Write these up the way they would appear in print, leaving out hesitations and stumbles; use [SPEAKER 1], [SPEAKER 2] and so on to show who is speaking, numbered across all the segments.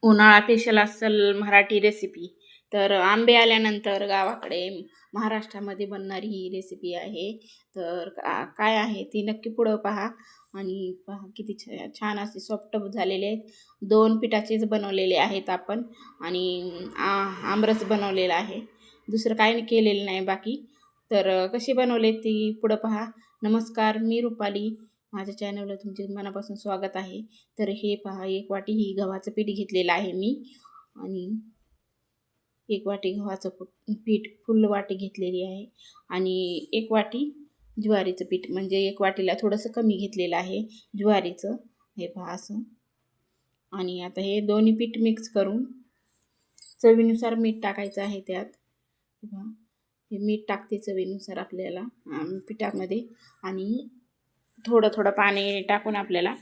[SPEAKER 1] उन्हाळा स्पेशल असेल मराठी रेसिपी तर आंबे आल्यानंतर गावाकडे महाराष्ट्रामध्ये बनणारी ही रेसिपी आहे. तर काय आहे ती नक्की पुढं पहा. आणि पहा किती छान असे सॉफ्ट झालेले आहेत. 2 पिठाचेच बनवलेले आहेत आपण. आणि आमरस बनवलेला आहे, दुसरं काही नाही केलेलं नाही बाकी. तर कशी बनवले ती पुढं पहा. नमस्कार, मी रुपाली, माझ्या चॅनलला तुमचे मनापासून स्वागत आहे. तर हे पहा, 1 वाटी ही गव्हाचं पीठ घेतलेलं आहे मी. आणि 1 वाटी गव्हाचं पीठ फुल वाटी घेतलेली आहे. आणि 1 वाटी ज्वारीचं पीठ, म्हणजे 1 वाटीला थोडंसं कमी घेतलेलं आहे ज्वारीचं. हे पहा असं. आणि आता हे दोन्ही पीठ मिक्स करून चवीनुसार मीठ टाकायचं आहे त्यात. पहा, हे मीठ टाकते चवीनुसार आपल्याला पिठामध्ये. आणि थोडं थोडं पाणी टाकून आपल्याला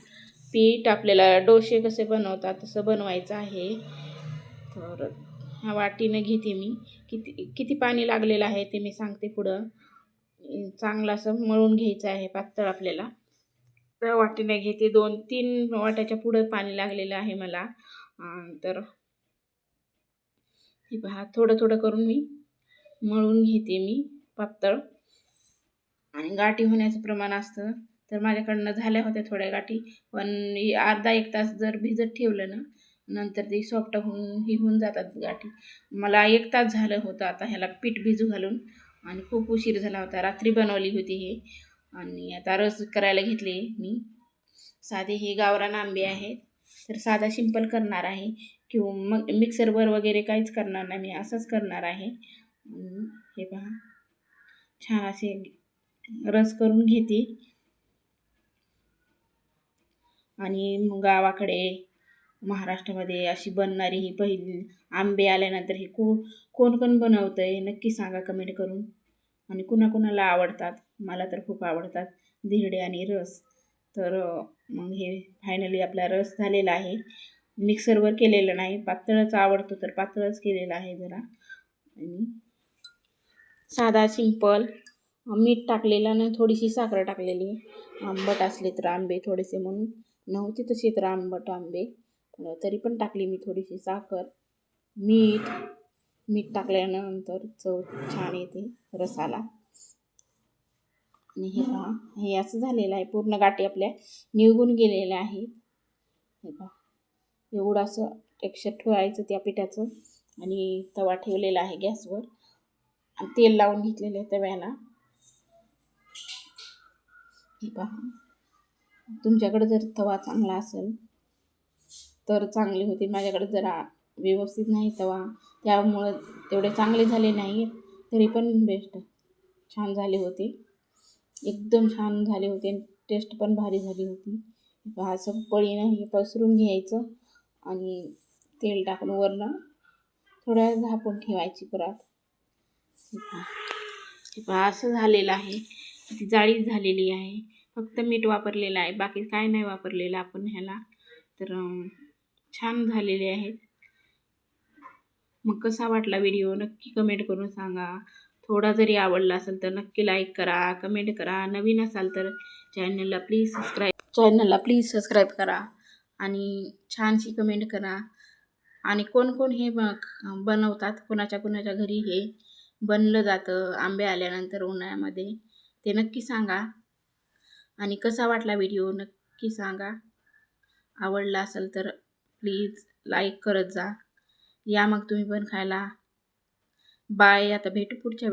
[SPEAKER 1] पीठ, आपल्याला डोसे कसे बनवतात तसं बनवायचं आहे. तर ह्या वाटीनं घेते मी. किती किती पाणी लागलेलं आहे ते मी सांगते पुढं. चांगलं असं मळून घ्यायचं आहे पातळ आपल्याला. त्या वाटीने घेते, 2-3 वाट्याच्या पुढं पाणी लागलेलं आहे मला. तर हे पहा, थोडं थोडं करून मी मळून घेते मी पातळ. आणि गाठी होण्याचं प्रमाण असतं. तर माझ्याकडनं झाल्या होत्या थोड्या गाठी, पण अर्धा 1 तास जर भिजत ठेवलं ना, नंतर ते सॉफ्ट होऊन जातात गाठी. मला 1 तास झालं होतं आता ह्याला पीठ भिजू घालून. आणि खूप उशीर झाला होता, रात्री बनवली होती हे. आणि आता रस करायला घेतले मी. साधे हे गावरान आंबे आहेत, तर साधा सिंपल करणार आहे. किंवा मग मिक्सरवर वगैरे काहीच करणार नाही मी, असंच करणार आहे. हे पहा, छान असे रस करून घेते. आणि गावाकडे महाराष्ट्रामध्ये अशी बनणारी ही पहिली आंबे आल्यानंतर हे कोण कोण बनवतं आहे नक्की सांगा कमेंट करून. आणि कुणाकुणाला आवडतात, मला तर खूप आवडतात धिरडे आणि रस. तर मग हे फायनली आपला रस झालेला आहे. मिक्सरवर केलेलं नाही, पातळच आवडतो तर पातळच केलेला आहे जरा. आणि साधा सिंपल मीठ टाकलेलं आणि थोडीशी साखर टाकलेली. आंबट असले तर आंबे थोडेसे, म्हणून नव्हते तसे तर आंबट आंबे, तरी पण टाकली मी थोडीशी साखर. मीठ टाकल्यानंतर चव छान येते रसाला. आणि हे पहा, हे असं झालेलं आहे. पूर्ण गाठी आपल्या निघून गेलेल्या आहेत. हे पहा, एवढं असं टेक्स्चर ठेवायचं त्या पिठाचं. आणि तवा ठेवलेला आहे गॅसवर, आणि तेल लावून घेतलेलं आहे तव्याला. हे पहा, तुमच्याकडे जर तवा चांगला असेल तर चांगले होते. माझ्याकडे जरा व्यवस्थित नाही तवा, त्यामुळं तेवढे चांगले झाले नाही, तरी पण बेस्ट छान झाले होते. एकदम छान झाले होते. टेस्ट पण भारी झाली होती. पहा, असं पळीनं हे पसरून घ्यायचं आणि तेल टाकून वरनं थोड्या वेळ झाकून ठेवायची परत. हे पहा, असं झालेलं आहे. ती जाळी झालेली आहे. फक्त मीठ वापरलेलं आहे, बाकी काय नाही वापरलेलं आपण ह्याला. तर छान झालेले आहेत. मग कसा वाटला व्हिडिओ नक्की कमेंट करून सांगा. थोडा जरी आवडला असेल तर नक्की लाईक करा, कमेंट करा. नवीन असाल तर चॅनलला प्लीज सबस्क्राईब करा. आणि छानशी कमेंट करा. आणि कोण कोण हे बनवतात, कुणाच्या घरी हे बनलं जातं आंबे आल्यानंतर उन्हाळ्यामध्ये, ते नक्की सांगा. आणि कसा वाटला व्हिडिओ नक्की सांगा. आवडला असेल तर प्लीज लाईक करत जा. या मग तुम्ही पण खायला. बाय. आता भेटू पुढच्या